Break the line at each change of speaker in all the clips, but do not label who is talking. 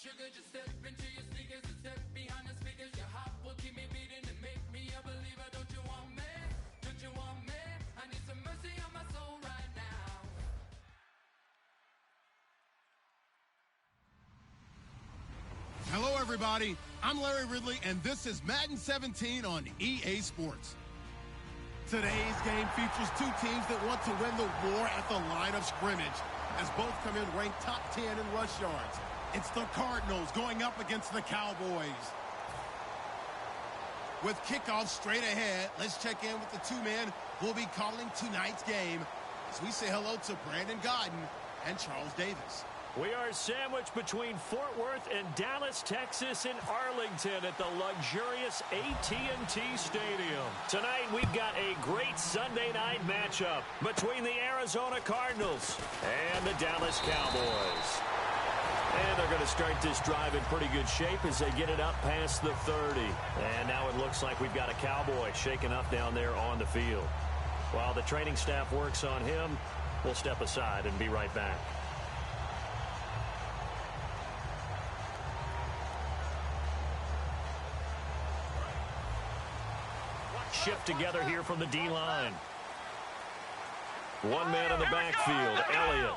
sugar, just step into your sneakers and step behind the speakers. Your heart will keep me beating and make me a believer. Don't you want me? Don't you want me? I need some mercy on my soul right now.
Hello, everybody. I'm Larry Ridley, and this is Madden 17 on EA Sports. Today's game features two teams that want to win the war at the line of scrimmage, as both come in ranked top 10 in rush yards. It's the Cardinals going up against the Cowboys. With kickoff straight ahead, let's check in with the two men who will be calling tonight's game as we say hello to Brandon Godden and Charles Davis.
We are sandwiched between Fort Worth and Dallas, Texas, and Arlington at the luxurious AT&T Stadium. Tonight, we've got a great Sunday night matchup between the Arizona Cardinals and the Dallas Cowboys. And they're going to start this drive in pretty good shape as they get it up past the 30. And now it looks like we've got a Cowboy shaken up down there on the field. While the training staff works on him, we'll step aside and be right back. Shift together here from the D-line. One man in the backfield, Elliott.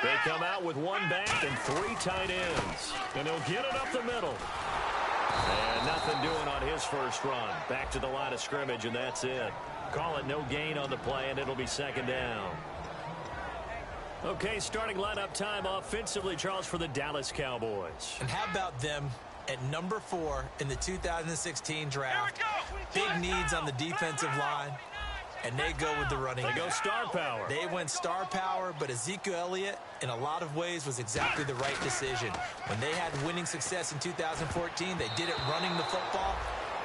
They come out with one back and three tight ends. And he'll get it up the middle. And nothing doing on his first run. Back to the line of scrimmage, and that's it. Call it no gain on the play, and it'll be second down. Okay, starting lineup time offensively, Charles, for the Dallas Cowboys.
And how about them at number 4 in the 2016 draft? Big needs on the defensive line, and they go with the running
game. They go star power.
They went star power, but Ezekiel Elliott, in a lot of ways, was exactly the right decision. When they had winning success in 2014, they did it running the football.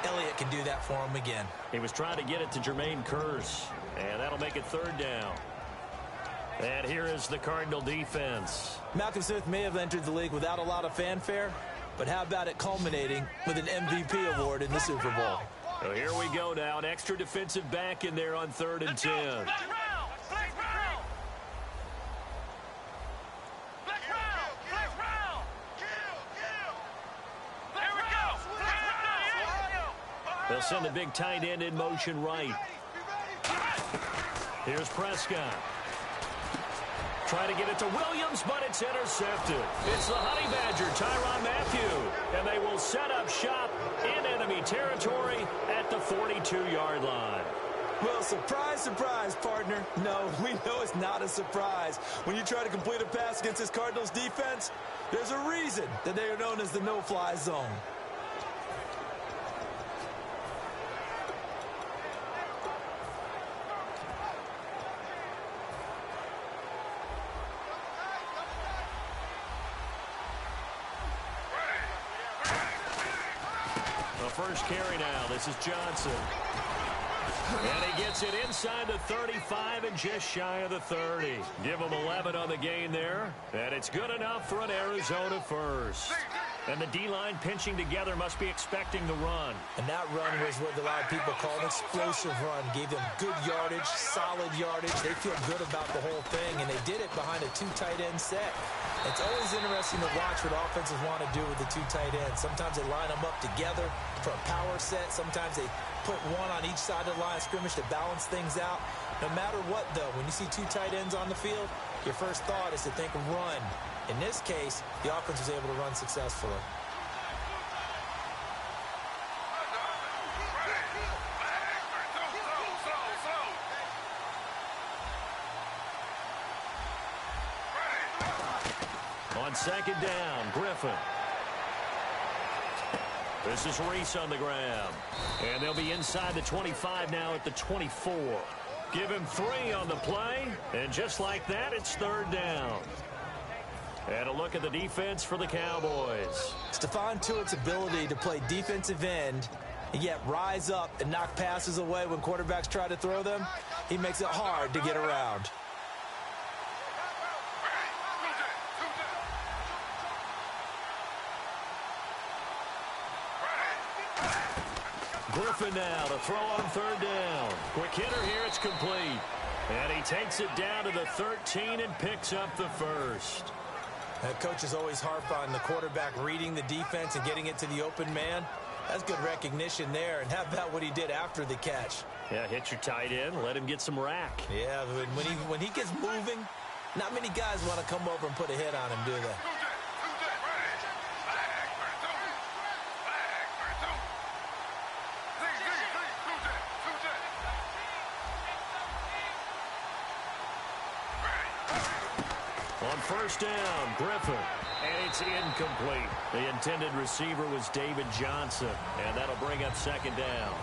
Elliott can do that for them again.
He was trying to get it to Jermaine Kearse, and that'll make it third down. And here is the Cardinal defense.
Malcolm Smith may have entered the league without a lot of fanfare, but how about it culminating with an MVP award in the Super Bowl?
So here we go now. An extra defensive back in there on 3rd and 10. They'll send the big tight end in motion right. Here's Prescott. Trying to get it to Williams, but it's intercepted. It's the Honey Badger, Tyrann Mathieu. And they will set up shop in enemy territory at the 42-yard line.
Well, surprise, surprise, partner. No, we know it's not a surprise. When you try to complete a pass against this Cardinals defense, there's a reason that they are known as the no-fly zone.
First carry now. This is Johnson. And he gets it inside the 35 and just shy of the 30. Give him 11 on the gain there. And it's good enough for an Arizona first. And the D-line pinching together must be expecting the run.
And that run was what a lot of people call an explosive run. Gave them good yardage, solid yardage. They feel good about the whole thing, and they did it behind a 2 tight end set. It's always interesting to watch what offenses want to do with the 2 tight ends. Sometimes they line them up together for a power set. Sometimes they put one on each side of the line of scrimmage to balance things out. No matter what, though, when you see 2 tight ends on the field, your first thought is to think run. In this case, the offense was able to run successfully.
On second down, Griffin. This is Reese on the ground. And they'll be inside the 25 now at the 24. Give him 3 on the play. And just like that, it's third down. And a look at the defense for the Cowboys.
Stephon Tuitt's ability to play defensive end and yet rise up and knock passes away when quarterbacks try to throw them, he makes it hard to get around.
Griffin now to throw on third down. Quick hitter here, it's complete. And he takes it down to the 13 and picks up the first.
Coaches always harp on the quarterback reading the defense and getting it to the open man. That's good recognition there. And how about what he did after the catch?
Yeah, hit your tight end, let him get some rack.
Yeah, when he gets moving, not many guys want to come over and put a hit on him, do they?
On first down, Griffin, and it's incomplete. The intended receiver was David Johnson, and that'll bring up second down.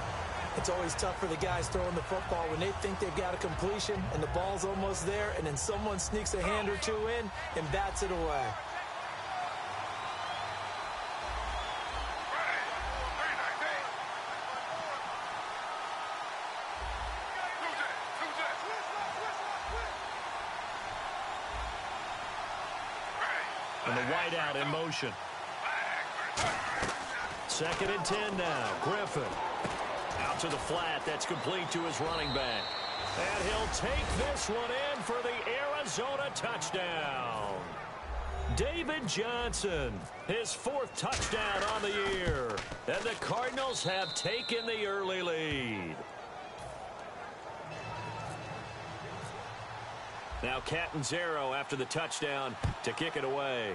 It's always tough for the guys throwing the football when they think they've got a completion and the ball's almost there, and then someone sneaks a hand or two in and bats it away.
And the wideout in motion. 2nd and 10 now. Griffin. Out to the flat. That's complete to his running back. And he'll take this one in for the Arizona touchdown. David Johnson, his 4th touchdown on the year. And the Cardinals have taken the early lead. Now Catanzaro after the touchdown to kick it away.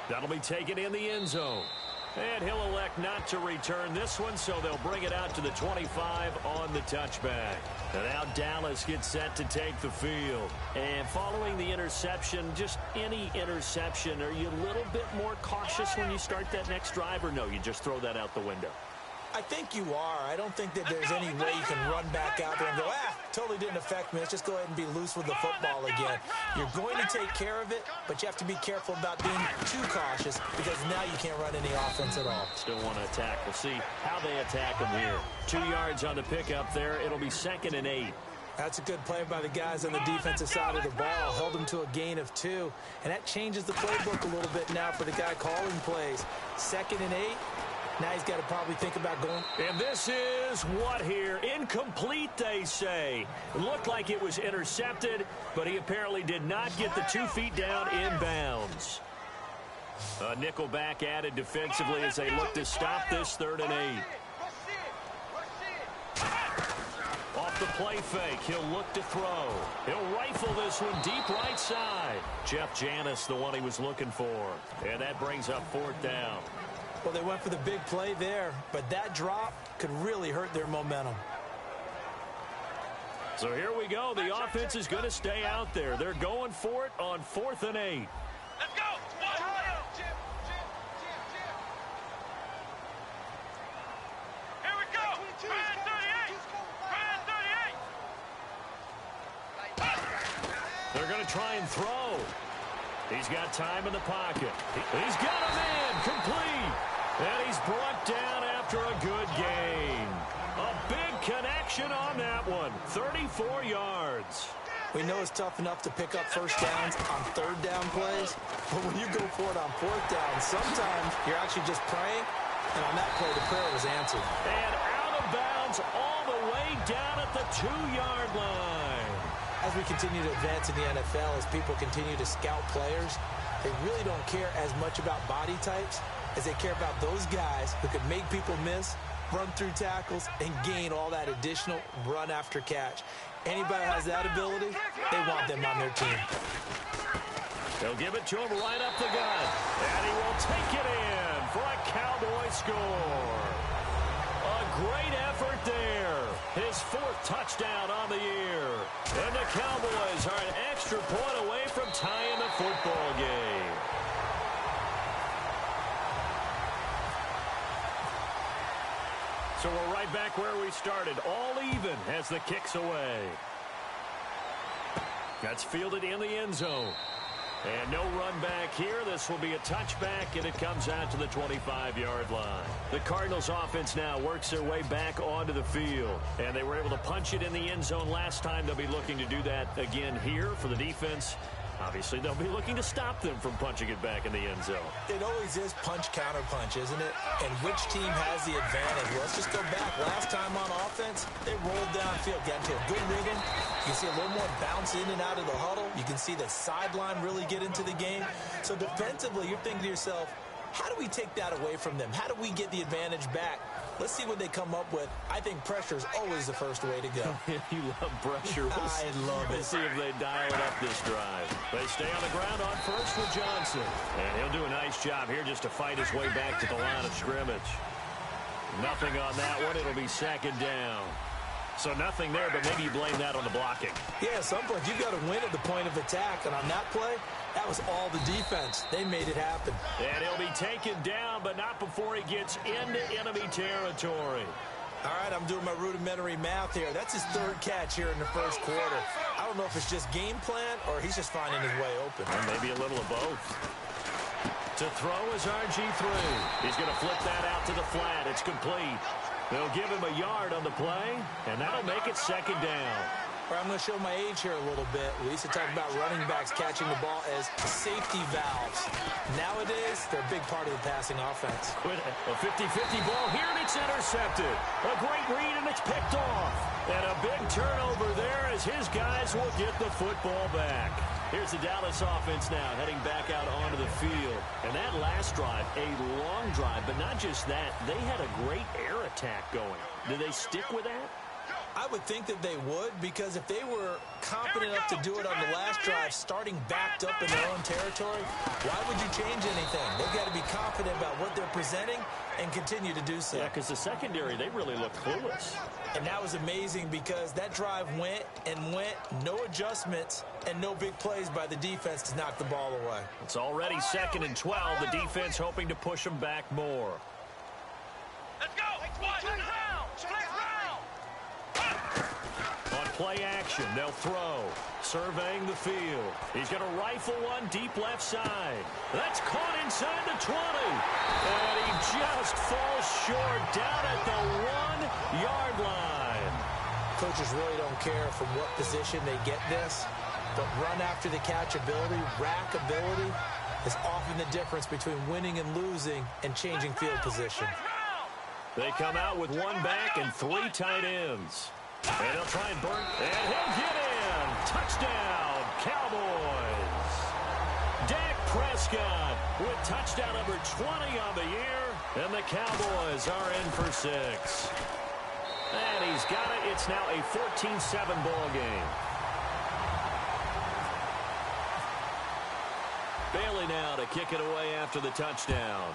That'll be taken in the end zone. And he'll elect not to return this one, so they'll bring it out to the 25 on the touchback. And now Dallas gets set to take the field. And following the interception, just any interception, are you a little bit more cautious when you start that next drive, or no, you just throw that out the window?
I think you are. I don't think that there's any way you can run back out there and go, totally didn't affect me. Let's just go ahead and be loose with the football again. You're going to take care of it, but you have to be careful about being too cautious because now you can't run any offense at all.
Still want to attack. We'll see how they attack them here. 2 yards on the pickup there. It'll be 2nd and 8.
That's a good play by the guys on the defensive side of the ball. Held them to a gain of 2. And that changes the playbook a little bit now for the guy calling plays. 2nd and 8. Now he's got to probably think about going.
And this is what here? Incomplete, they say. It looked like it was intercepted, but he apparently did not get the 2 feet down in bounds. A nickel back added defensively as they look to stop this 3rd and 8. Off the play fake, he'll look to throw. He'll rifle this one deep right side. Jeff Janis, the one he was looking for. And that brings up 4th down.
Well, they went for the big play there, but that drop could really hurt their momentum.
So here we go. The offense is going to stay out there. They're going for it on 4th and 8.
Let's go! Here we go! Try 38! Try 38!
They're going to try and throw. He's got time in the pocket. He's got a man complete. And he's brought down after a good gain. A big connection on that one. 34 yards.
We know it's tough enough to pick up first downs on 3rd down plays, but when you go for it on 4th down, sometimes you're actually just praying, and on that play, the prayer was answered.
And out of bounds all the way down at the 2-yard line.
As we continue to advance in the NFL, as people continue to scout players, they really don't care as much about body types as they care about those guys who can make people miss, run through tackles, and gain all that additional run after catch. Anybody has that ability, they want them on their team.
They'll give it to him right up the gut. And he will take it in for a Cowboy score. A great effort there. His 4th touchdown on the year. And the Cowboys are an extra point away from tying the football game. So we're right back where we started. All even as the kick's away. That's fielded in the end zone. And no run back here. This will be a touchback, and it comes out to the 25-yard line. The Cardinals offense now works their way back onto the field. And they were able to punch it in the end zone last time. They'll be looking to do that again here for the defense. Obviously, they'll be looking to stop them from punching it back in the end zone.
It always is punch-counter-punch, isn't it? And which team has the advantage? Well, let's just go back. Last time on offense, they rolled downfield, got into a good rhythm. You can see a little more bounce in and out of the huddle. You can see the sideline really get into the game. So defensively, you're thinking to yourself, how do we take that away from them? How do we get the advantage back? Let's see what they come up with. I think pressure is always the first way to go.
You love pressure.
I love it.
Let's see if they dial it up this drive. They stay on the ground on first with Johnson. And he'll do a nice job here just to fight his way back to the line of scrimmage. Nothing on that one. It'll be second down. So nothing there, but maybe you blame that on the blocking.
Yeah, at some point you've got to win at the point of attack. And on that play, that was all the defense. They made it happen.
And he'll be taken down, but not before he gets into enemy territory.
All right, I'm doing my rudimentary math here. That's his third catch here in the first quarter. I don't know if it's just game plan or he's just finding his way open.
Or maybe a little of both. To throw is RG3. He's going to flip that out to the flat. It's complete. They'll give him a yard on the play, and that'll make it second down.
All right, I'm going to show my age here a little bit. We used to talk about running backs catching the ball as safety valves. Nowadays, they're a big part of the passing offense.
A 50-50 ball here, and it's intercepted. A great read, and it's picked off. And a big turnover there as his guys will get the football back. Here's the Dallas offense now heading back out onto the field. And that last drive, a long drive, but not just that. They had a great air attack going. Do they stick with that?
I would think that they would, because if they were confident enough to do it on the last drive, starting backed up in their own territory, why would you change anything? They've got to be confident about what they're presenting and continue to do so.
Yeah, because the secondary, they really look clueless.
And that was amazing because that drive went and went, no adjustments, and no big plays by the defense to knock the ball away.
It's already 2nd and 12. The defense hoping to push them back more.
Let's go!
On play action, they'll throw. Surveying the field. He's going to rifle one deep left side. That's caught inside the 20. And he just falls short down at the 1-yard line.
Coaches really don't care from what position they get this, but run after the catch ability, rack ability, is often the difference between winning and losing and changing field position.
They come out with one back and 3 tight ends. And they'll try and burn. And he'll get in. Touchdown, Cowboys. Dak Prescott with touchdown number 20 on the year. And the Cowboys are in for 6. And he's got it. It's now a 14-7 ball game. Bailey now to kick it away after the touchdown.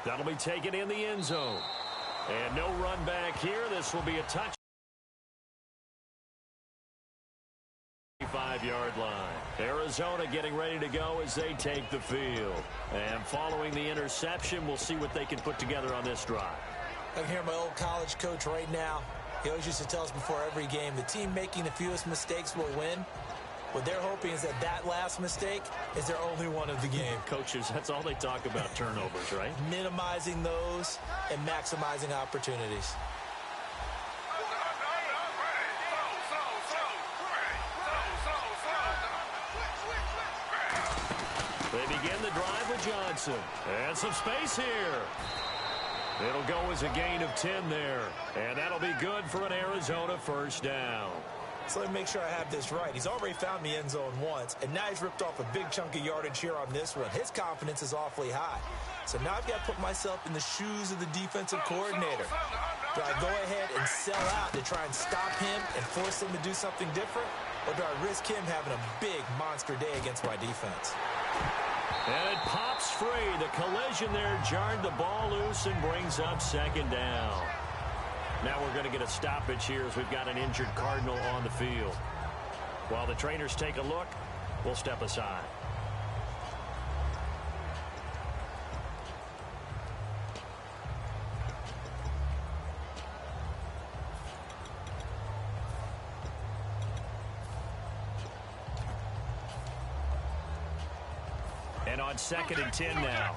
That'll be taken in the end zone. And no run back here. This will be a touch. 5-yard line. Arizona getting ready to go as they take the field. And following the interception, we'll see what they can put together on this drive.
I can hear my old college coach right now. He always used to tell us before every game, the team making the fewest mistakes will win. What they're hoping is that last mistake is their only one of the game.
Coaches, that's all they talk about, turnovers, right?
Minimizing those and maximizing opportunities.
They begin the drive with Johnson. And some space here. It'll go as a gain of 10 there. And that'll be good for an Arizona first down.
So let me make sure I have this right. He's already found the end zone once, and now he's ripped off a big chunk of yardage here on this one. His confidence is awfully high. So now I've got to put myself in the shoes of the defensive coordinator. Do I go ahead and sell out to try and stop him and force him to do something different? Or do I risk him having a big monster day against my defense?
And it pops free. The collision there jarred the ball loose and brings up second down. Now we're going to get a stoppage here as we've got an injured Cardinal on the field. While the trainers take a look, we'll step aside. And on 2nd and 10 now.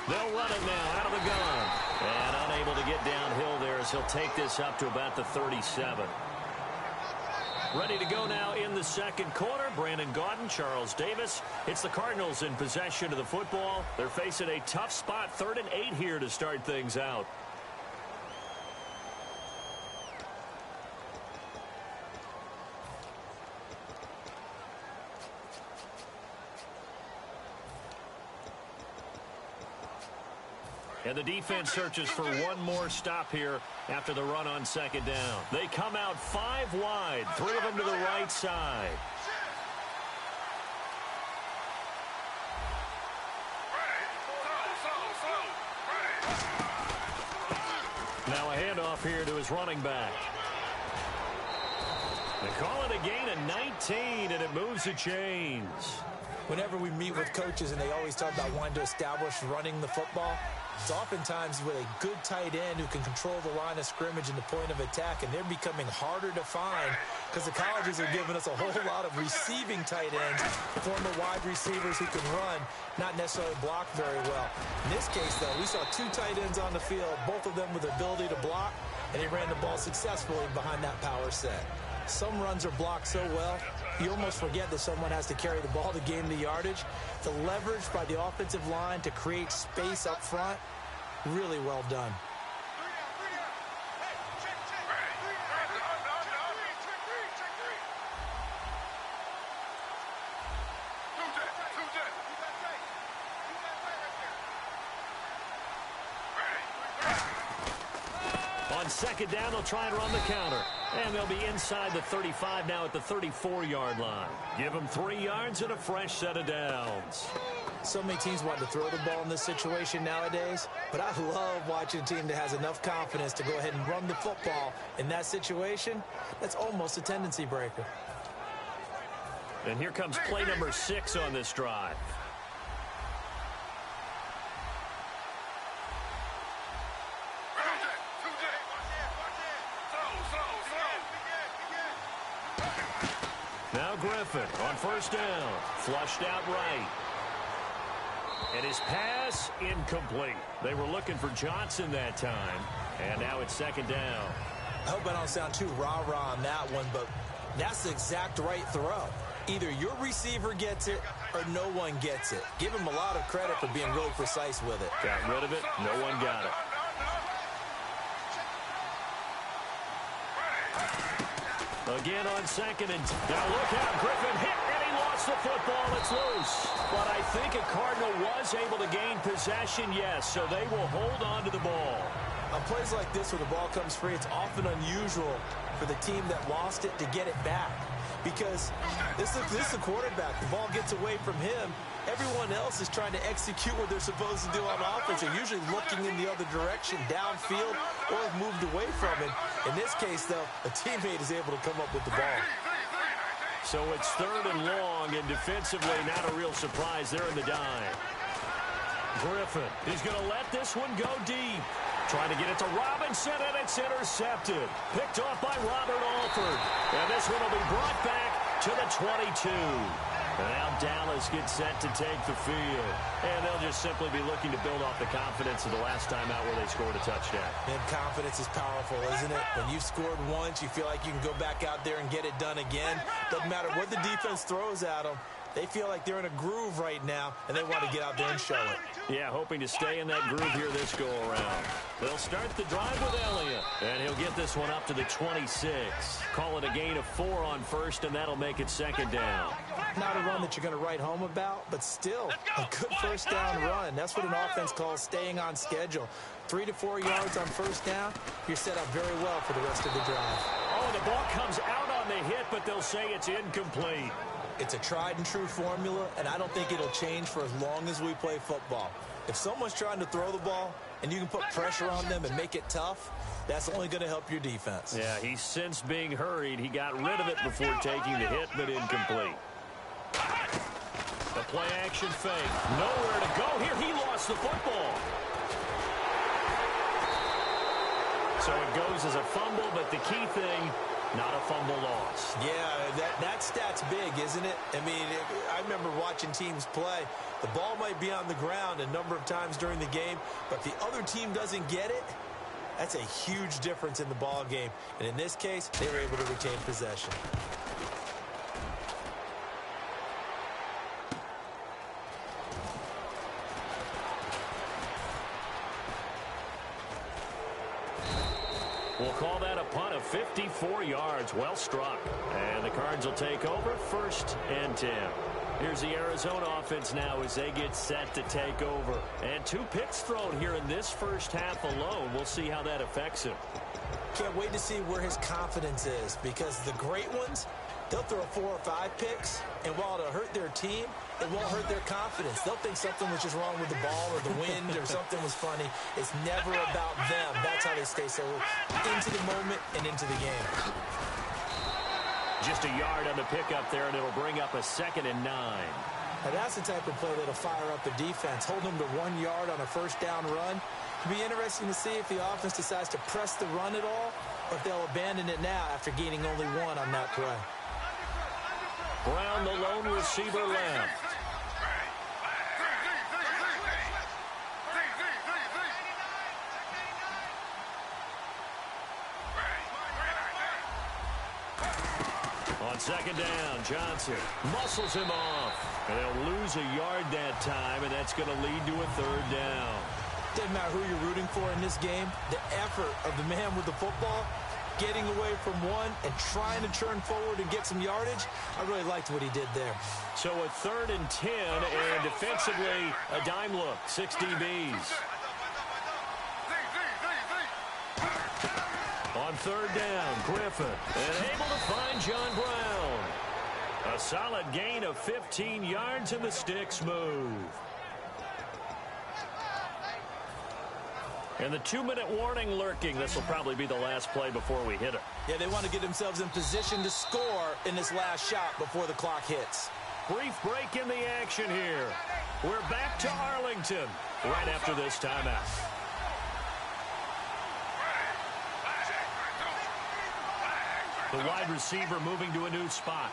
They'll run it now out of the gun. And unable to get downhill there as he'll take this up to about the 37. Ready to go now in the second quarter. Brandon Gaudin, Charles Davis. It's the Cardinals in possession of the football. They're facing a tough spot, 3rd and 8 here to start things out. And the defense searches for one more stop here after the run on second down. They come out 5 wide, 3 of them to the right side. Now a handoff here to his running back. They call it a gain of 19, and it moves the chains.
Whenever we meet with coaches and they always talk about wanting to establish running the football, it's oftentimes with a good tight end who can control the line of scrimmage and the point of attack, and they're becoming harder to find because the colleges are giving us a whole lot of receiving tight ends, former wide receivers who can run, not necessarily block very well. In this case, though, we saw 2 tight ends on the field, both of them with the ability to block, and they ran the ball successfully behind that power set. Some runs are blocked so well, you almost forget that someone has to carry the ball to gain the yardage. The leverage by the offensive line to create space up front, really well done.
On second down, they'll try and run the counter. And they'll be inside the 35 now at the 34-yard line. Give them 3 yards and a fresh set of downs.
So many teams want to throw the ball in this situation nowadays, but I love watching a team that has enough confidence to go ahead and run the football in that situation. That's almost a tendency breaker.
And here comes play number 6 on this drive. Now Griffin on first down, flushed out right. And his pass incomplete. They were looking for Johnson that time, and now it's second down.
I hope I don't sound too rah-rah on that one, but that's the exact right throw. Either your receiver gets it or no one gets it. Give him a lot of credit for being really precise with it.
Got rid of it. No one got it. Again on second and now look out. Griffin hit and he lost the football. It's loose. But I think a Cardinal was able to gain possession, yes, so they will hold on to the ball.
On plays like this where the ball comes free, it's often unusual for the team that lost it to get it back. Because this is the quarterback. The ball gets away from him. Everyone else is trying to execute what they're supposed to do on offense. They're usually looking in the other direction, downfield, or have moved away from it. In this case, though, a teammate is able to come up with the ball.
So it's third and long, and defensively, not a real surprise. They're in the dime. Griffin, he's going to let this one go deep. Trying to get it to Robinson, and it's intercepted. Picked off by Robert Alford. And this one will be brought back to the 22. And now Dallas gets set to take the field. And they'll just simply be looking to build off the confidence of the last time out where they scored a touchdown.
And confidence is powerful, isn't it? When you've scored once, you feel like you can go back out there and get it done again. Doesn't matter what the defense throws at them. They feel like they're in a groove right now, and they want to get out there and show it.
Yeah, hoping to stay in that groove here this go-around. They'll start the drive with Elliott, and he'll get this one up to the 26. Call it a gain of 4 on first, and that'll make it second down.
Not a run that you're going to write home about, but still a good first down run. That's what an offense calls staying on schedule. 3 to 4 yards on first down, you're set up very well for the rest of the drive.
Oh, the ball comes out on the hit, but they'll say it's incomplete.
It's a tried-and-true formula, and I don't think it'll change for as long as we play football. If someone's trying to throw the ball and you can put pressure on them and make it tough, that's only going to help your defense.
Yeah, he's since being hurried. He got rid of it before taking the hit, but incomplete. The play-action fake. Nowhere to go here. He lost the football. So it goes as a fumble, but the key thing, not a fumble loss.
Yeah, that stat's big, isn't it? I mean, I remember watching teams play. The ball might be on the ground a number of times during the game, but if the other team doesn't get it, that's a huge difference in the ball game. And in this case, they were able to retain possession.
We'll call that a punt of 54 yards. Well struck. And the Cards will take over 1st and 10. Here's the Arizona offense now as they get set to take over. And 2 picks thrown here in this first half alone. We'll see how that affects him.
Can't wait to see where his confidence is, because the great ones, they'll throw 4 or 5 picks, and while it'll hurt their team, it won't hurt their confidence. They'll think something was just wrong with the ball or the wind or something was funny. It's never about them. That's how they stay so into the moment and into the game.
Just a yard on the pickup there, and it'll bring up a 2nd and 9.
Now that's the type of play that'll fire up the defense. Hold them to 1 yard on a first down run. It'll be interesting to see if the offense decides to press the run at all, or if they'll abandon it now after gaining only 1 on that play.
Brown, the lone receiver, left. On 2nd down, Johnson muscles him off. And they'll lose a yard that time, and that's going to lead to a 3rd down.
Doesn't matter who you're rooting for in this game. The effort of the man with the football, getting away from one and trying to turn forward and get some yardage, I really liked what he did there.
So a 3rd and 10, and defensively, a dime look, 6 DBs. On 3rd down, Griffin, and able to find John Brown. A solid gain of 15 yards, and the sticks move. And the 2-minute warning lurking. This will probably be the last play before we hit it.
Yeah, they want to get themselves in position to score in this last shot before the clock hits.
Brief break in the action here. We're back to Arlington right after this timeout. The wide receiver moving to a new spot.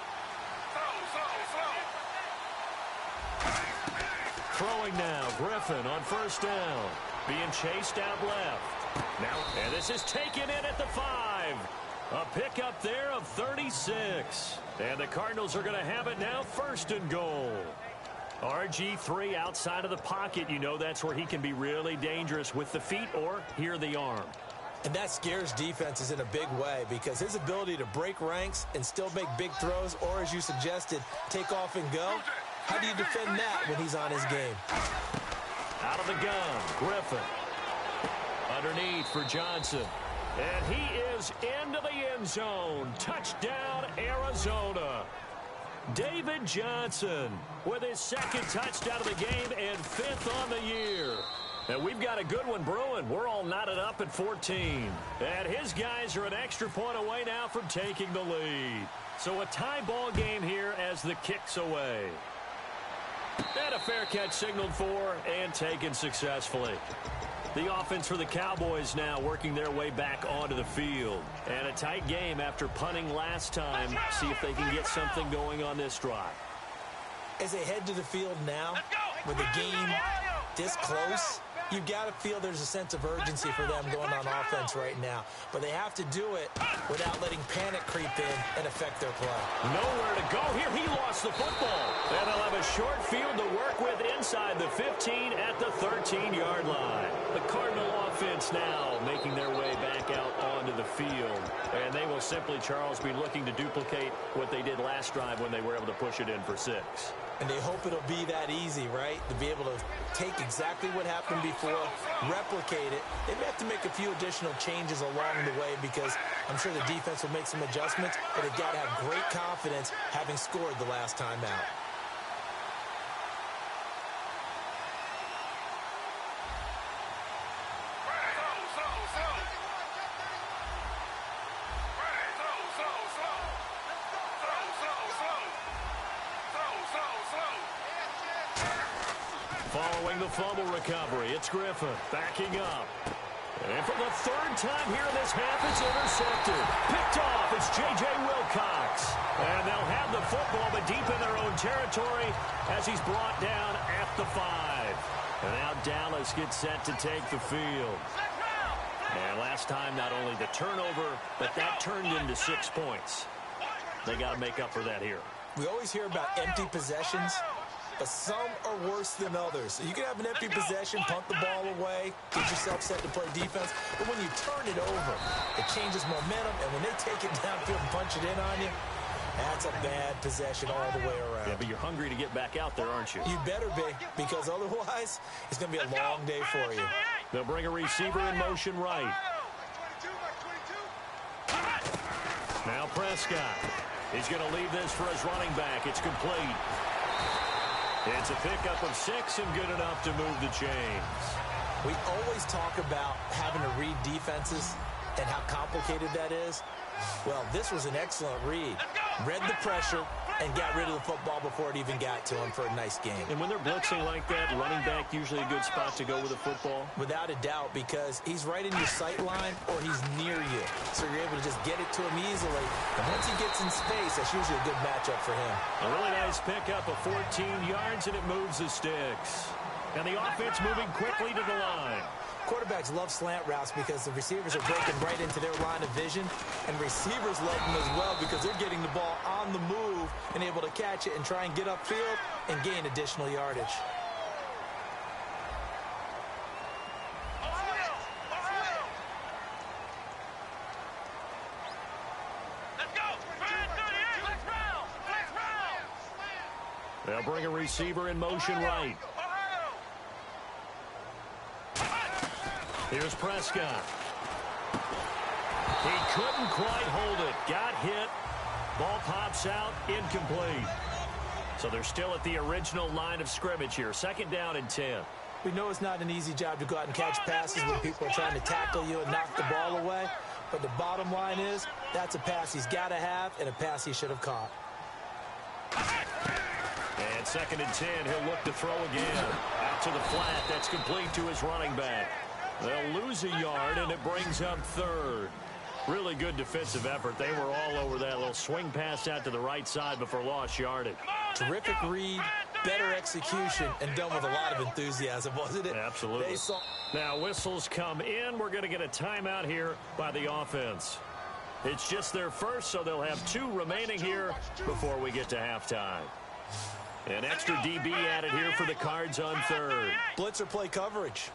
Throwing now, Griffin on 1st down. Being chased out left. Now, and this is taken in at the 5. A pickup there of 36. And the Cardinals are going to have it now, 1st and goal. RG3 outside of the pocket. You know that's where he can be really dangerous with the feet or here the arm.
And that scares defenses in a big way, because his ability to break ranks and still make big throws, or as you suggested, take off and go, how do you defend that when he's on his game?
Out of the gun, Griffin. Underneath for Johnson. And he is into the end zone. Touchdown, Arizona. David Johnson with his 2nd touchdown of the game and 5th on the year. And we've got a good one brewing. We're all knotted up at 14. And his guys are an extra point away now from taking the lead. So a tie ball game here as the kick's away. And a fair catch signaled for and taken successfully. The offense for the Cowboys now working their way back onto the field. And a tight game after punting last time. See if they can get something going on this drive.
As they head to the field now, with the game this close, you've got to feel there's a sense of urgency for them going on offense right now. But they have to do it without letting panic creep in and affect their play.
Nowhere to go here. He lost the football. And they'll have a short field to work with inside the 15 at the 13-yard line. The Cardinal offense now making their way back out onto the field. And they will simply, Charles, be looking to duplicate what they did last drive when they were able to push it in for 6.
And they hope it'll be that easy, right? To be able to take exactly what happened before, replicate it. They may have to make a few additional changes along the way, because I'm sure the defense will make some adjustments, but they've got to have great confidence having scored the last time out.
Following the fumble recovery, it's Griffin backing up. And for the third time here in this half, it's intercepted. Picked off, it's J.J. Wilcox. And they'll have the football, but deep in their own territory as he's brought down at the 5. And now Dallas gets set to take the field. And last time, not only the turnover, but that turned into 6 points. They got to make up for that here.
We always hear about empty possessions, but some are worse than others. So you can have an empty possession, punt the ball away, get yourself set to play defense. But when you turn it over, it changes momentum. And when they take it downfield and punch it in on you, that's a bad possession all the way around.
Yeah, but you're hungry to get back out there, aren't you?
You better be, because otherwise, it's going to be a long day for you.
They'll bring a receiver in motion right. Now Prescott. He's going to leave this for his running back. It's complete. It's a pickup of 6 and good enough to move the chains.
We always talk about having to read defenses and how complicated that is. Well, this was an excellent read. Read the pressure and got rid of the football before it even got to him for a nice game.
And when they're blitzing like that, running back usually a good spot to go with the football?
Without a doubt, because he's right in your sight line or he's near you. So you're able to just get it to him easily. And once he gets in space, that's usually a good matchup for him.
A really nice pickup of 14 yards, and it moves the sticks. And the offense moving quickly to the line.
Quarterbacks love slant routes because the receivers are breaking right into their line of vision, and receivers love them as well because they're getting the ball on the move and able to catch it and try and get upfield and gain additional yardage.
They'll bring a receiver in motion right. Here's Prescott. He couldn't quite hold it. Got hit. Ball pops out. Incomplete. So they're still at the original line of scrimmage here. 2nd down and 10.
We know it's not an easy job to go out and catch passes when people are trying to tackle you and knock the ball away. But the bottom line is that's a pass he's got to have and a pass he should have caught.
And 2nd and 10. He'll look to throw again. Out to the flat. That's complete to his running back. They'll lose a yard, and it brings up 3rd. Really good defensive effort. They were all over that little swing pass out to the right side before lost yardage.
Terrific read, better execution, and done with a lot of enthusiasm, wasn't it?
Absolutely. Now whistles come in. We're going to get a timeout here by the offense. It's just their first, so they'll have 2 remaining here before we get to halftime. An extra DB added here for the Cards on 3rd.
Blitzer play coverage.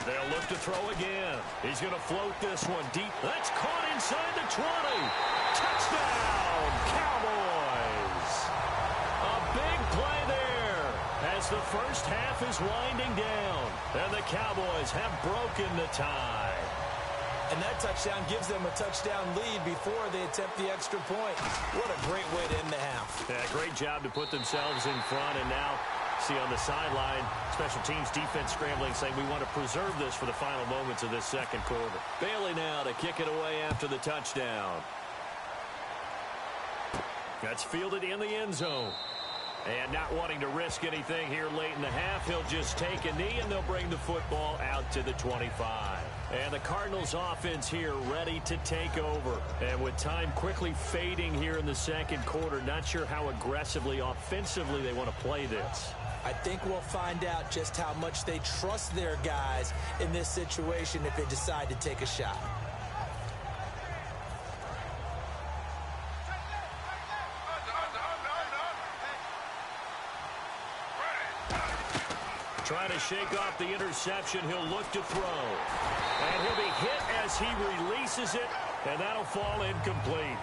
They'll look to throw again. He's going to float this one deep. That's caught inside the 20. Touchdown, Cowboys. A big play there as the first half is winding down. And the Cowboys have broken the tie.
And that touchdown gives them a touchdown lead before they attempt the extra point. What a great way to end the half.
Yeah, great job to put themselves in front, and now see on the sideline, special teams defense scrambling, saying we want to preserve this for the final moments of this 2nd quarter. Bailey now to kick it away after the touchdown. That's fielded in the end zone. And not wanting to risk anything here late in the half, he'll just take a knee, and they'll bring the football out to the 25. And the Cardinals offense here ready to take over. And with time quickly fading here in the 2nd quarter, not sure how aggressively, offensively they want to play this.
I think we'll find out just how much they trust their guys in this situation if they decide to take a shot.
Trying to shake off the interception. He'll look to throw. And he'll be hit as he releases it, and that'll fall incomplete.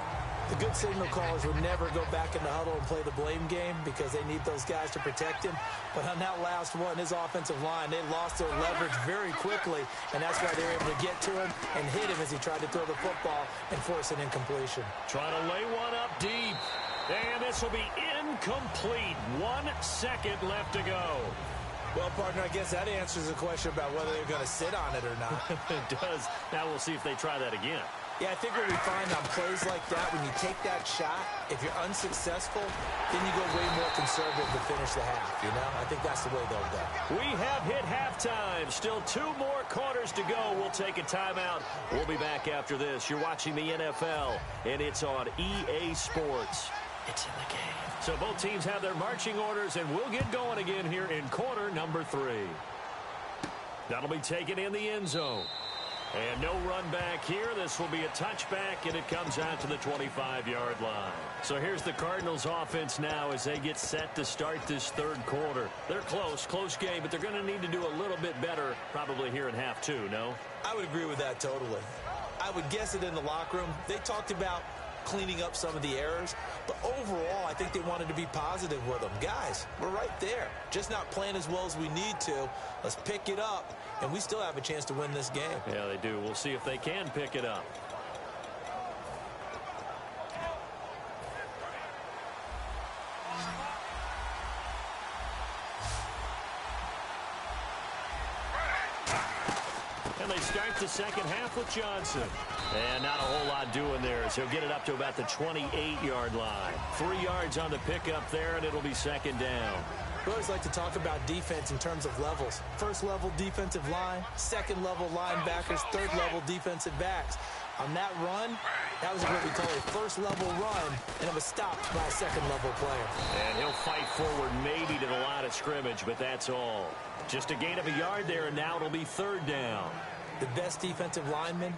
The good signal callers would never go back in the huddle and play the blame game because they need those guys to protect him. But on that last one, his offensive line, they lost their leverage very quickly, and that's why they were able to get to him and hit him as he tried to throw the football and force an incompletion.
Trying to lay one up deep. And this will be incomplete. 1 second left to go.
Well, partner, I guess that answers the question about whether they're going to sit on it or not.
It does. Now we'll see if they try that again.
Yeah, I think what we find on plays like that, when you take that shot, if you're unsuccessful, then you go way more conservative to finish the half, you know? I think that's the way they'll go.
We have hit halftime. Still 2 more quarters to go. We'll take a timeout. We'll be back after this. You're watching the NFL, and it's on EA Sports. It's in the game. So both teams have their marching orders, and we'll get going again here in quarter number 3. That'll be taken in the end zone. And no run back here. This will be a touchback, and it comes out to the 25-yard line. So here's the Cardinals offense now as they get set to start this third quarter. They're close game, but they're going to need to do a little bit better probably here in half 2, no?
I would agree with that totally. I would guess it in the locker room. They talked about cleaning up some of the errors, but overall, I think they wanted to be positive with them. Guys, we're right there. Just not playing as well as we need to. Let's pick it up, and we still have a chance to win this game.
Yeah, they do. We'll see if they can pick it up. And they start the second half with Johnson. And not a whole lot doing there as he'll get it up to about the 28-yard line. 3 yards on the pickup there, and it'll be second down.
We always like to talk about defense in terms of levels. First level defensive line, second level linebackers, third level defensive backs. On that run, that was what we call a first level run, and it was stopped by a second level player.
And he'll fight forward maybe to the line of scrimmage, but that's all. Just a gain of a yard there, and now it'll be third down.
The best defensive linemen,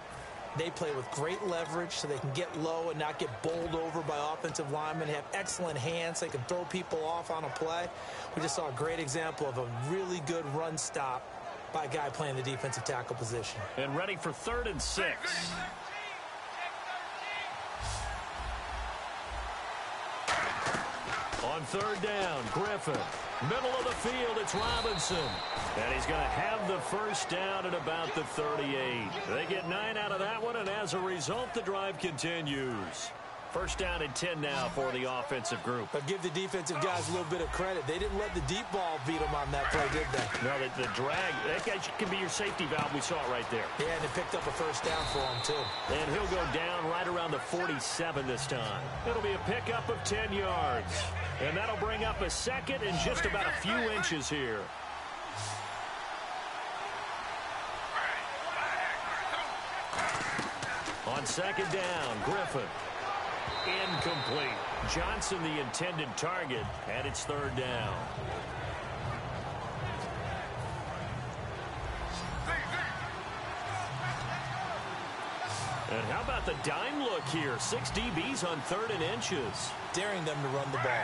they play with great leverage so they can get low and not get bowled over by offensive linemen. They have excellent hands. They can throw people off on a play. We just saw a great example of a really good run stop by a guy playing the defensive tackle position.
And ready for 3rd and 6. On 3rd down, Griffin. Middle of the field, it's Robinson. And he's going to have the first down at about the 38. They get 9 out of that one, and as a result, the drive continues. First down and 10 now for the offensive group.
But give the defensive guys a little bit of credit. They didn't let the deep ball beat them on that play, did they?
No, the drag, that guy can be your safety valve. We saw it right there.
Yeah, and they picked up a first down for him, too.
And he'll go down right around the 47 this time. It'll be a pickup of 10 yards. And that'll bring up a second and just about a few inches here. On second down, Griffin. Incomplete. Johnson the intended target, and it's 3rd down. And how about the dime look here? 6 DBs on 3rd and inches.
Daring them to run the ball.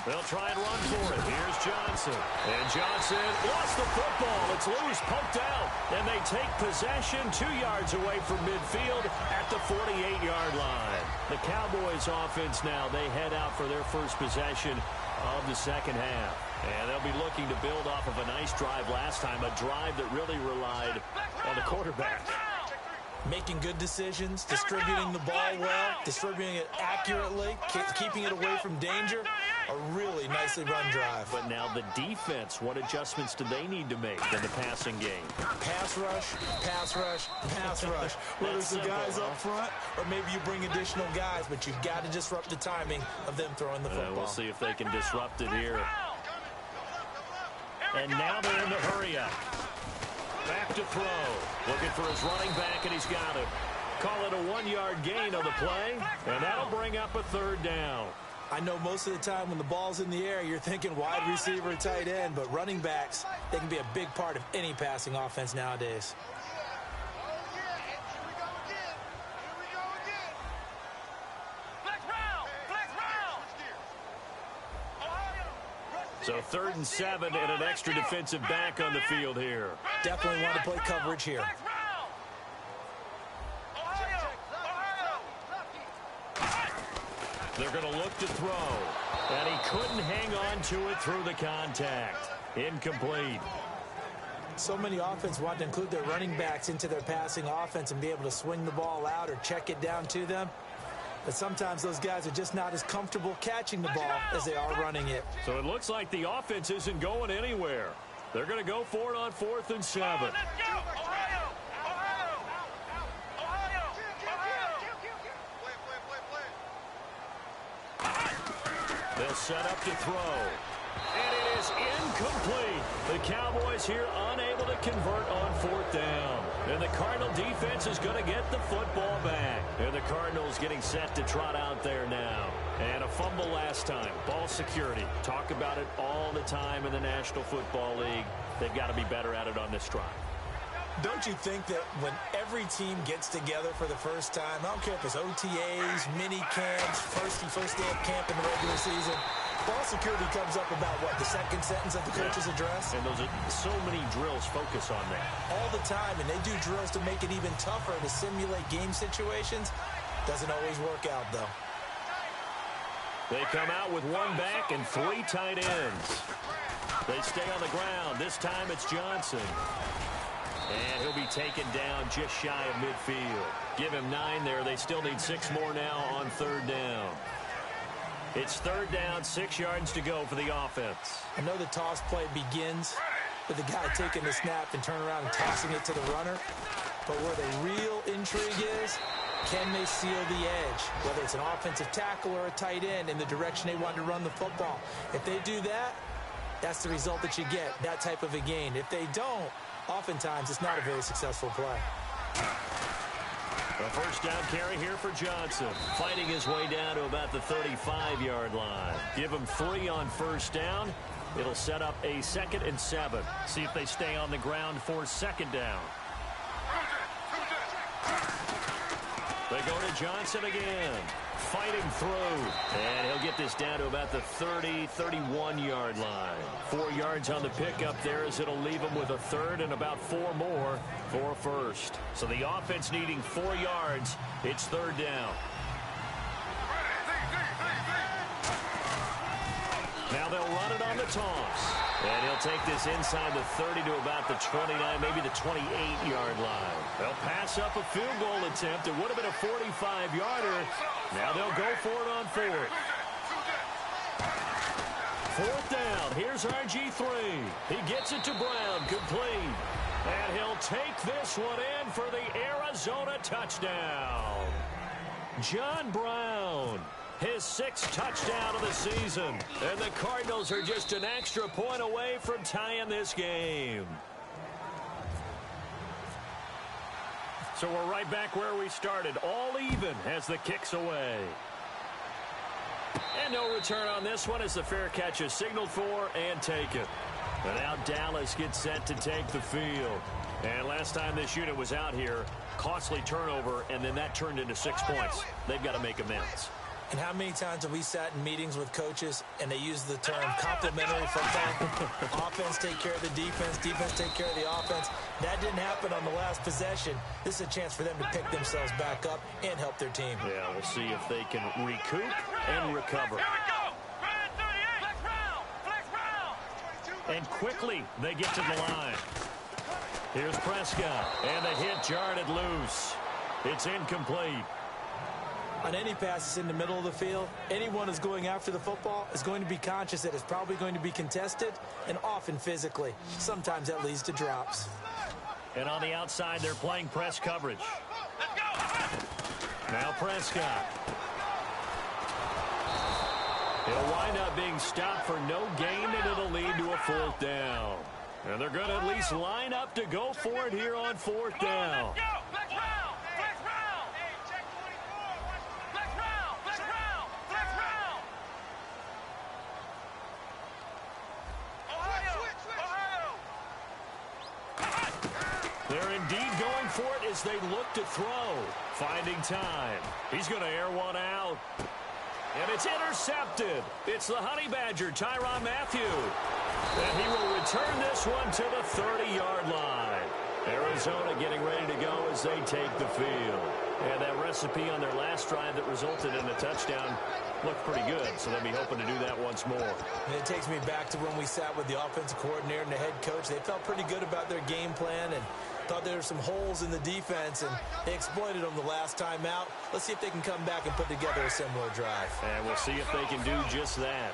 They'll try and run for it. Here's Johnson. And Johnson lost the football. It's loose, poked out. And they take possession 2 yards away from midfield at the 48-yard line. The Cowboys offense now, they head out for their first possession of the second half. And they'll be looking to build off of a nice drive last time, a drive that really relied on the quarterback.
Making good decisions, distributing the ball well, distributing it accurately, keeping it away from danger. A really nicely run drive.
But now the defense, what adjustments do they need to make in the passing game?
Pass rush, pass rush, pass rush. Whether it's the guys up front or maybe you bring additional guys, but you've got to disrupt the timing of them throwing the football.
We'll see if they can disrupt it here. And now they're in the hurry-up. Back to throw. Looking for his running back, and he's got it. Call it a 1-yard gain on the play, and that'll bring up a 3rd down.
I know most of the time when the ball's in the air, you're thinking wide receiver, tight end, but running backs, they can be a big part of any passing offense nowadays.
So 3rd and 7 and an extra defensive back on the field here.
Definitely want to play coverage here.
They're going to look to throw. And he couldn't hang on to it through the contact. Incomplete.
So many offenses want to include their running backs into their passing offense and be able to swing the ball out or check it down to them. But sometimes those guys are just not as comfortable catching the ball as they are running it.
So it looks like the offense isn't going anywhere. They're going to go for it on 4th and 7. They'll set up to throw. And it is incomplete. The Cowboys here unable to convert on 4th down. And the Cardinal defense is going to get the football back. And the Cardinals getting set to trot out there now. And a fumble last time. Ball security. Talk about it all the time in the National Football League. They've got to be better at it on this drive.
Don't you think that when every team gets together for the first time, I don't care if it's OTAs, mini camps, first day of camp in the regular season, ball security comes up about, what, the second sentence of the coach's address?
And those are so many drills focus on that.
All the time, and they do drills to make it even tougher to simulate game situations. Doesn't always work out, though.
They come out with one back and 3 tight ends. They stay on the ground. This time it's Johnson. And he'll be taken down just shy of midfield. Give him 9 there. They still need 6 more now on 3rd down. It's 3rd down, 6 yards to go for the offense.
I know the toss play begins with the guy taking the snap and turning around and tossing it to the runner. But where the real intrigue is, can they seal the edge? Whether it's an offensive tackle or a tight end in the direction they want to run the football. If they do that, that's the result that you get, that type of a gain. If they don't, oftentimes it's not a very successful play.
A 1st down carry here for Johnson. Fighting his way down to about the 35-yard line. Give him 3 on 1st down. It'll set up a 2nd and 7. See if they stay on the ground for 2nd down. They go to Johnson again. Fighting through. And he'll get this down to about the 30, 31-yard line. 4 yards on the pickup there as it'll leave him with a 3rd and about 4 more for a 1st. So the offense needing 4 yards. It's 3rd down. Now they'll run it on the toss. And he'll take this inside the 30 to about the 29, maybe the 28-yard line. They'll pass up a field goal attempt. It would have been a 45-yarder. Now they'll go for it on 4th. 4th down. Here's RG3. He gets it to Brown. Complete. And he'll take this one in for the Arizona touchdown. John Brown. His 6th touchdown of the season. And the Cardinals are just an extra point away from tying this game. So we're right back where we started. All even as the kick's away. And no return on this one as the fair catch is signaled for and taken. And now Dallas gets set to take the field. And last time this unit was out here, costly turnover, and then that turned into 6 points. They've got to make amends.
And how many times have we sat in meetings with coaches and they use the term complementary football? Offense take care of the defense, defense take care of the offense. That didn't happen on the last possession. This is a chance for them to pick themselves back up and help their team.
Yeah, we'll see if they can recoup and recover. And quickly they get to the line. Here's Prescott, and the hit jarred it loose. It's incomplete.
On any passes in the middle of the field, anyone who's going after the football is going to be conscious that it's probably going to be contested and often physically. Sometimes that leads to drops.
And on the outside, they're playing press coverage. Now Prescott. He'll wind up being stopped for no gain, and it'll lead to a 4th down. And they're going to at least line up to go for it here on 4th down. They're indeed going for it as they look to throw. Finding time. He's going to air one out. And it's intercepted. It's the Honey Badger, Tyrann Mathieu. And he will return this one to the 30-yard line. Arizona getting ready to go as they take the field. And that recipe on their last drive that resulted in a touchdown looked pretty good, so they'll be hoping to do that once more.
And it takes me back to when we sat with the offensive coordinator and the head coach. They felt pretty good about their game plan and thought there were some holes in the defense, and they exploited them the last time out. Let's see if they can come back and put together a similar drive.
And we'll see if they can do just that.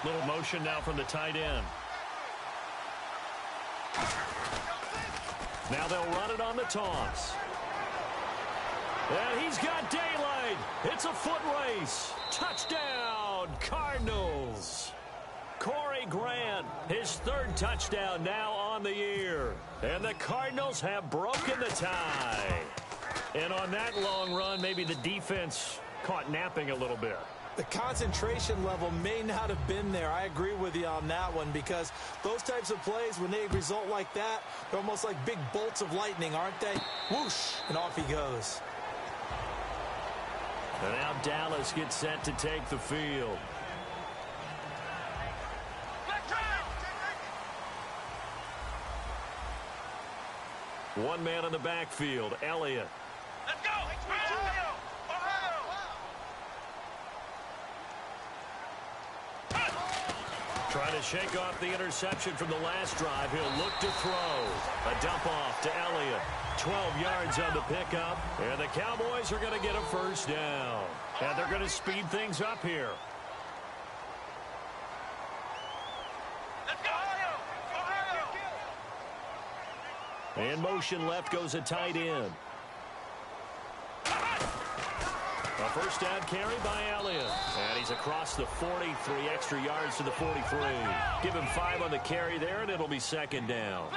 Little motion now from the tight end. Now they'll run it on the toss. And he's got daylight. It's a foot race. Touchdown, Cardinals. Corey Grant, his third touchdown now on the year. And the Cardinals have broken the tie. And on that long run, maybe the defense caught napping a little bit.
The concentration level may not have been there. I agree with you on that one, because those types of plays, when they result like that, they're almost like big bolts of lightning, aren't they? Whoosh, and off he goes.
And now Dallas gets set to take the field. One man in the backfield, Elliott.
Let's go!
Trying to shake off the interception from the last drive. He'll look to throw. A dump off to Elliott. 12 yards on the pickup. And the Cowboys are going to get a first down. And they're going to speed things up here.
Let's go!
In motion left goes a tight end. A first down carry by Elliott. And he's across the 40, 3 extra yards to the 43. Give him 5 on the carry there, and it'll be second down.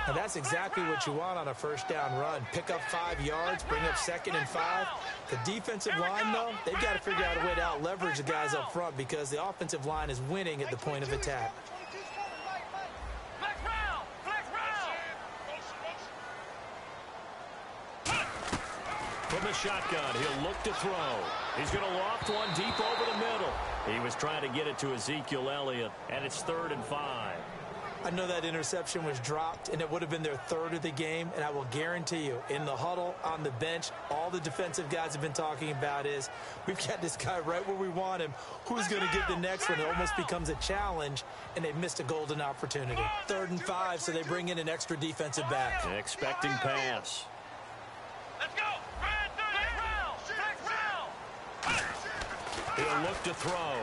And that's exactly what you want on a first down run. Pick up 5 yards, bring up 2nd and 5. The defensive line, though, they've got to figure out a way to out-leverage the guys up front, because the offensive line is winning at the point of attack.
From the shotgun, he'll look to throw. He's going to loft one deep over the middle. He was trying to get it to Ezekiel Elliott, and it's 3rd and 5.
I know that interception was dropped, and it would have been their 3rd of the game, and I will guarantee you, in the huddle, on the bench, all the defensive guys have been talking about is, we've got this guy right where we want him. Who's going to get the next one? It almost becomes a challenge, and they've missed a golden opportunity. 3rd and 5, so they bring in an extra defensive back.
Expecting pass.
Let's go!
He'll look to throw.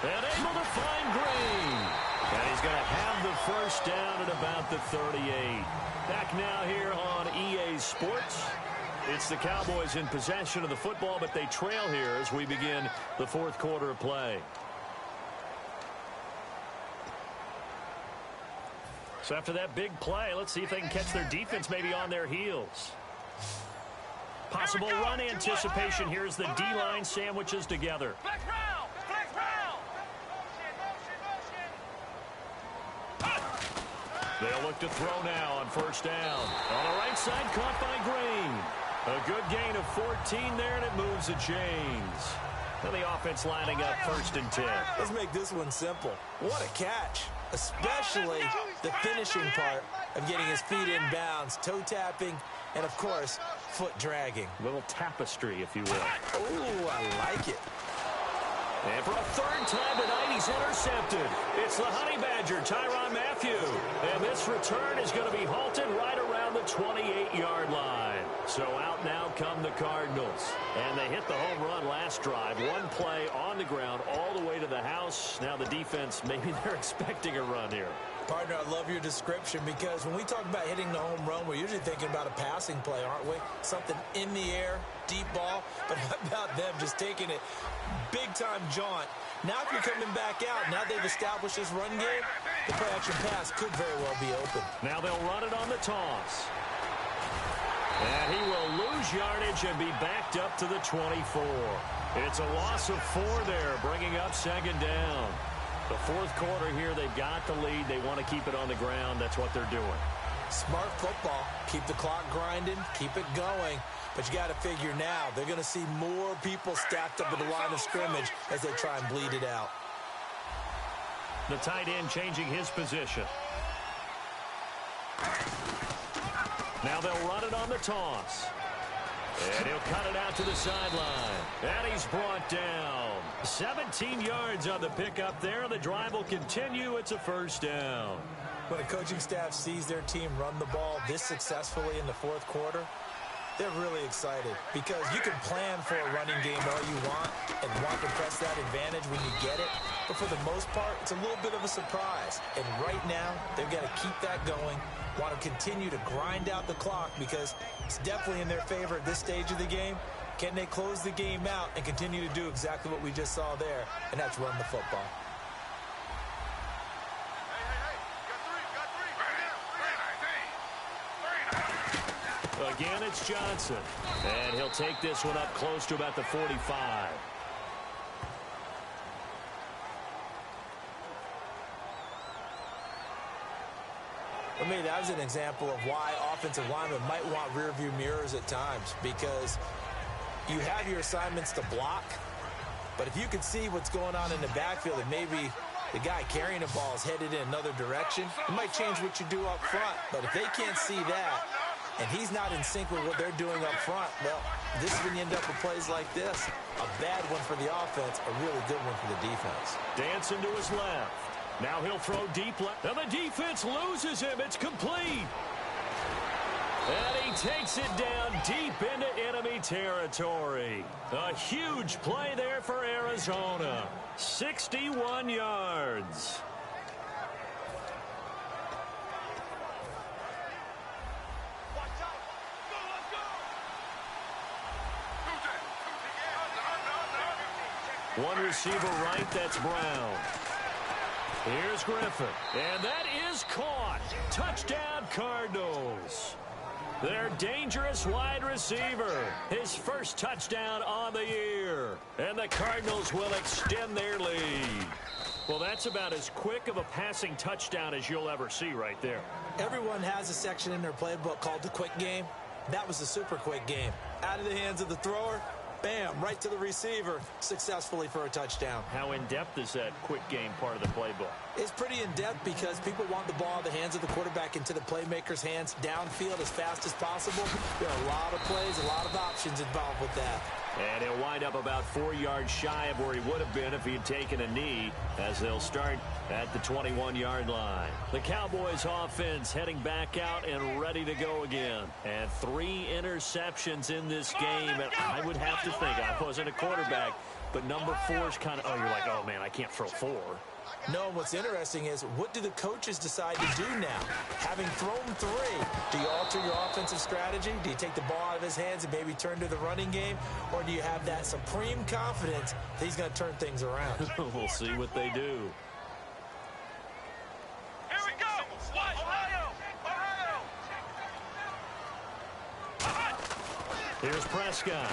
And able to find Green. And he's going to have the first down at about the 38. Back now here on EA Sports. It's the Cowboys in possession of the football, but they trail here as we begin the 4th quarter of play. So after that big play, let's see if they can catch their defense maybe on their heels. Possible run anticipation. Here's the D-line sandwiches together. They'll look to throw now on first down. On the right side, caught by Green. A good gain of 14 there, and it moves the chains. And the offense lining up 1st and 10.
Let's make this one simple. What a catch, especially the finishing part of getting his feet in bounds, toe tapping, and, of course, foot dragging.
Little tapestry, if you will.
Ooh, I like it.
And for a 3rd time tonight, he's intercepted. It's the Honey Badger, Tyrann Mathieu. And this return is going to be halted right around the 28-yard line. So out now come the Cardinals. And they hit the home run last drive. One play on the ground all the way to the house. Now the defense, maybe they're expecting a run here.
Partner, I love your description, because when we talk about hitting the home run, we're usually thinking about a passing play, aren't we? Something in the air, deep ball. But how about them just taking it big-time jaunt? Now if you're coming back out, now they've established this run game, the play-action pass could very well be open.
Now they'll run it on the toss. And he will lose yardage and be backed up to the 24. It's a loss of 4 there, bringing up 2nd down. The 4th quarter here, they've got the lead. They want to keep it on the ground. That's what they're doing.
Smart football. Keep the clock grinding. Keep it going. But you got to figure now, they're going to see more people stacked up at the line of scrimmage as they try and bleed it out.
The tight end changing his position. Now they'll run it on the toss. And he'll cut it out to the sideline. And he's brought down. 17 yards on the pickup there. The drive will continue. It's a first down.
When a coaching staff sees their team run the ball this successfully in the 4th quarter, they're really excited, because you can plan for a running game all you want and want to press that advantage when you get it. but for the most part, it's a little bit of a surprise. And right now, they've got to keep that going, want to continue to grind out the clock because it's definitely in their favor at this stage of the game. Can they close the game out and continue to do exactly what we just saw there, and that's run the football?
Again, it's Johnson. And he'll take this one up close to about the 45.
For me, that was an example of why offensive linemen might want rear-view mirrors at times, because you have your assignments to block, but if you can see what's going on in the backfield and maybe the guy carrying the ball is headed in another direction, it might change what you do up front. But if they can't see that, and he's not in sync with what they're doing up front, well, this is when you end up with plays like this. A bad one for the offense, a really good one for the defense.
Dancing to his left. Now he'll throw deep left. And the defense loses him. It's complete. And he takes it down deep into enemy territory. A huge play there for Arizona. 61 yards. One receiver right, that's Brown. Here's Griffin, and that is caught. Touchdown, Cardinals. Their dangerous wide receiver, his first touchdown on the year. And the Cardinals will extend their lead. Well, that's about as quick of a passing touchdown as you'll ever see right there.
Everyone has a section in their playbook called the quick game. That was the super quick game. Out of the hands of the thrower, bam, right to the receiver, successfully for a touchdown.
How in-depth is that quick game part of the playbook?
It's pretty in-depth because people want the ball in the hands of the quarterback into the playmaker's hands downfield as fast as possible. There are a lot of plays, a lot of options involved with that.
And he'll wind up about 4 yards shy of where he would have been if he had taken a knee, as they'll start at the 21-yard line. The Cowboys offense heading back out and ready to go again. And 3 interceptions in this game. And I would have to think, I wasn't a quarterback, but number 4 is kind of, you're like, oh, man, I can't throw 4.
No, what's interesting is, what do the coaches decide to do now? Having thrown 3, do you alter your offensive strategy? Do you take the ball out of his hands and maybe turn to the running game? Or do you have that supreme confidence that he's going to turn things around?
We'll see what they do.
Here we go! Ohio! Ohio!
Here's Prescott.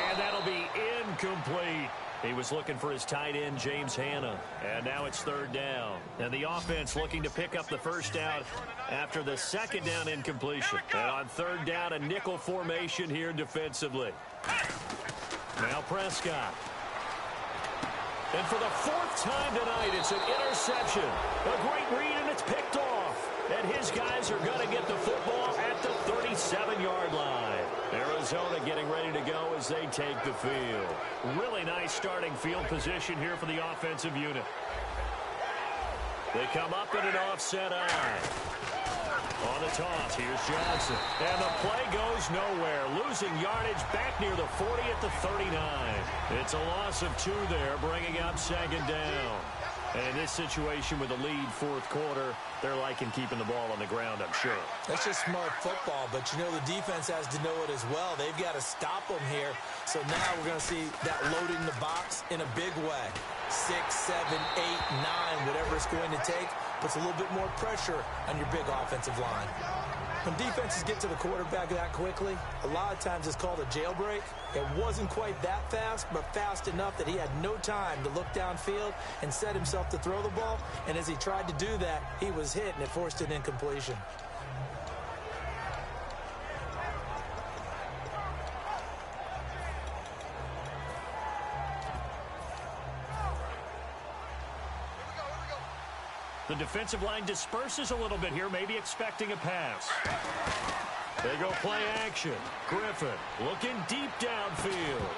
And that'll be incomplete. He was looking for his tight end, James Hanna. And now it's 3rd down. And the offense looking to pick up the first down after the 2nd down incompletion. And on 3rd down, a nickel formation here defensively. Now Prescott. And for the 4th time tonight, it's an interception. A great read, and it's picked off. And his guys are going to get the football at the 37-yard line. Arizona getting ready to go as they take the field. Really nice starting field position here for the offensive unit. They come up in an offset eye. On the toss, here's Johnson. And the play goes nowhere. Losing yardage back near the 40 at the 39. It's a loss of 2 there, bringing up 2nd down. And in this situation with a lead 4th quarter, they're liking keeping the ball on the ground, I'm sure.
That's just smart football, but you know the defense has to know it as well. They've got to stop them here. So now we're going to see that loading the box in a big way. 6, 7, 8, 9, whatever it's going to take, puts a little bit more pressure on your big offensive line. When defenses get to the quarterback that quickly, a lot of times it's called a jailbreak. It wasn't quite that fast, but fast enough that he had no time to look downfield and set himself to throw the ball. And as he tried to do that, he was hit, and it forced an incompletion.
The defensive line disperses a little bit here, maybe expecting a pass. They go play action. Griffin looking deep downfield.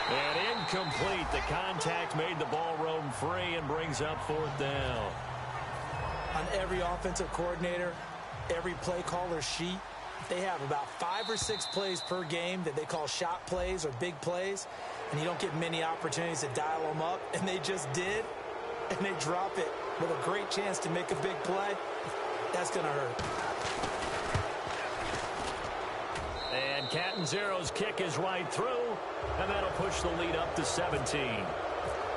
And incomplete. The contact made the ball roam free and brings up 4th down.
On every offensive coordinator, every play caller sheet, they have about 5 or 6 plays per game that they call shot plays or big plays. and you don't get many opportunities to dial them up, and they just did, and they drop it with a great chance to make a big play, that's going to hurt.
And Catanzaro's kick is right through, and that'll push the lead up to 17.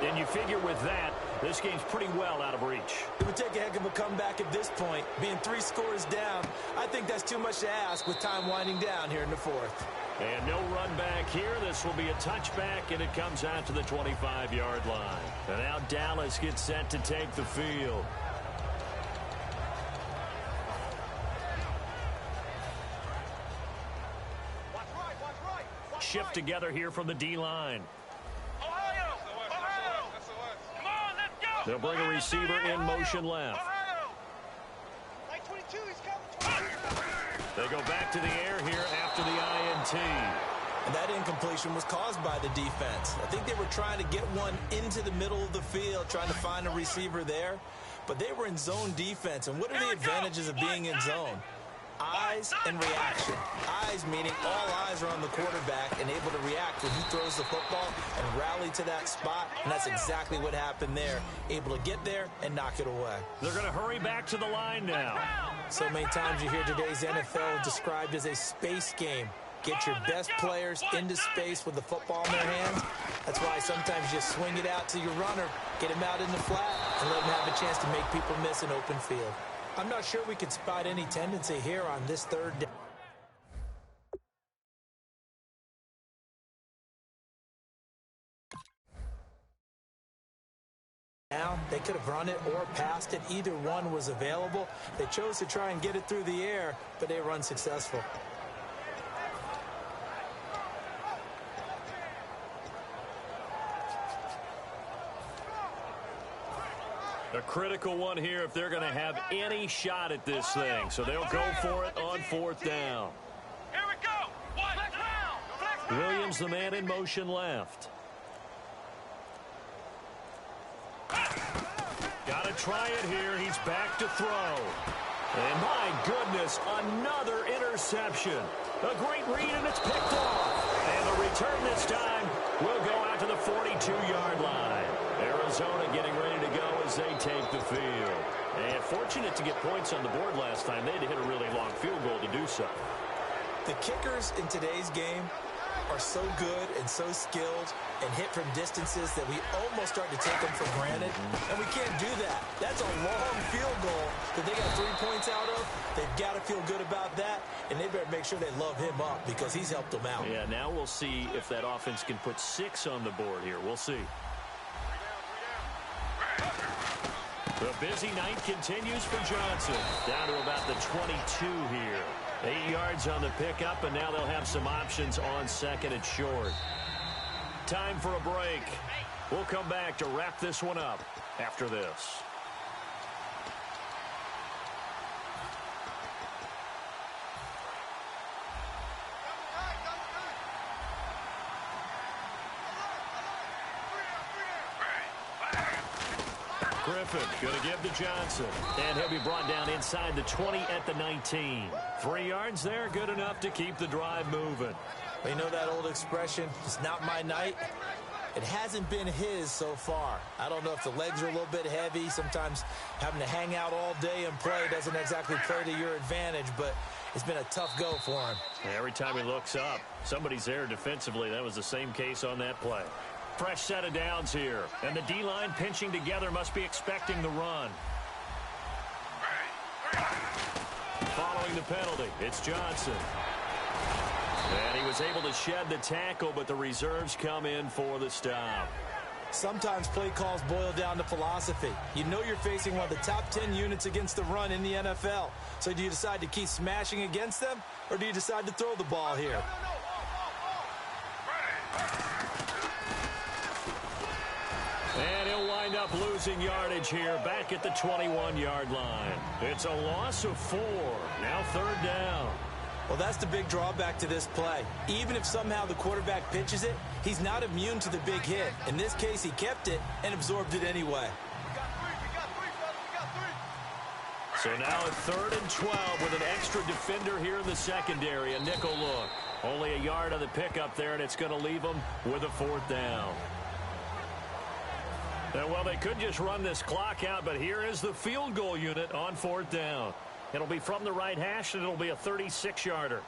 And you figure with that, this game's pretty well out of reach.
It would take a heck of a comeback at this point. Being 3 scores down, I think that's too much to ask with time winding down here in the fourth.
And no run back here. This will be a touchback, and it comes out to the 25-yard line. And now Dallas gets set to take the field. Shift together here from the D-line.
Ohio! Come on, let's go!
They'll bring a receiver in motion left. They go back to the air here after the INT.
And that incompletion was caused by the defense. I think they were trying to get one into the middle of the field, trying to find a receiver there. But they were in zone defense. And what are the advantages of being in zone? Eyes and reaction. Eyes meaning all eyes are on the quarterback and able to react when he throws the football and rally to that spot. And that's exactly what happened there. Able to get there and knock it away.
They're going to hurry back to the line now.
So many times you hear today's NFL described as a space game. Get your best players into space with the football in their hands. That's why sometimes you swing it out to your runner, get him out in the flat, and let him have a chance to make people miss an open field. I'm not sure we could spot any tendency here on this third down. They could have run it or passed it. Either one was available. They chose to try and get it through the air, but they were unsuccessful.
A critical one here if they're going to have any shot at this thing. So they'll go for it on fourth down.
Here we go! Flex round!
Williams, the man in motion left. Got to try it here. He's back to throw. And my goodness, another interception. A great read, and it's picked off. And the return this time will go out to the 42-yard line. Arizona getting ready to go as they take the field. And fortunate to get points on the board last time. They had to hit a really long field goal to do so.
The kickers in today's game are so good and so skilled and hit from distances that we almost start to take them for granted. And we can't do that. That's a long field goal that they got 3 points out of. They've got to feel good about that, and they better make sure they love him up because he's helped them out.
Yeah, now we'll see if that offense can put 6 on the board here. We'll see. The busy night continues for Johnson. Down to about the 22 here. 8 yards on the pickup, and now they'll have some options on second and short. Time for a break. We'll come back to wrap this one up after this. Griffin going to give to Johnson. And he'll be brought down inside the 20 at the 19. 3 yards there, good enough to keep the drive moving.
You know that old expression, it's not my night? It hasn't been his so far. I don't know if the legs are a little bit heavy. Sometimes having to hang out all day and play doesn't exactly play to your advantage, but it's been a tough go for him.
Every time he looks up, somebody's there defensively. That was the same case on that play. Fresh set of downs here, and the D-line pinching together must be expecting the run. Following the penalty, it's Johnson. And he was able to shed the tackle, but the reserves come in for the stop.
Sometimes play calls boil down to philosophy. You know you're facing one of the top 10 units against the run in the NFL. So do you decide to keep smashing against them, or do you decide to throw the ball here?
And he'll wind up losing yardage here back at the 21-yard line. It's a loss of 4. Now third down.
Well, that's the big drawback to this play. Even if somehow the quarterback pitches it, he's not immune to the big hit. In this case, he kept it and absorbed it anyway.
So now at 3rd and 12 with an extra defender here in the secondary, a nickel look. Only a yard on the pickup there, and it's going to leave them with a 4th down. And, well, they could just run this clock out, but here is the field goal unit on 4th down. It'll be from the right hash, and it'll be a 36-yarder.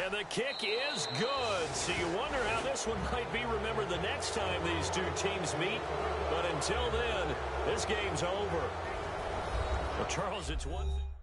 And the kick is good. So you wonder how this one might be remembered the next time these two teams meet. But until then, this game's over. Well, Charles, it's one thing.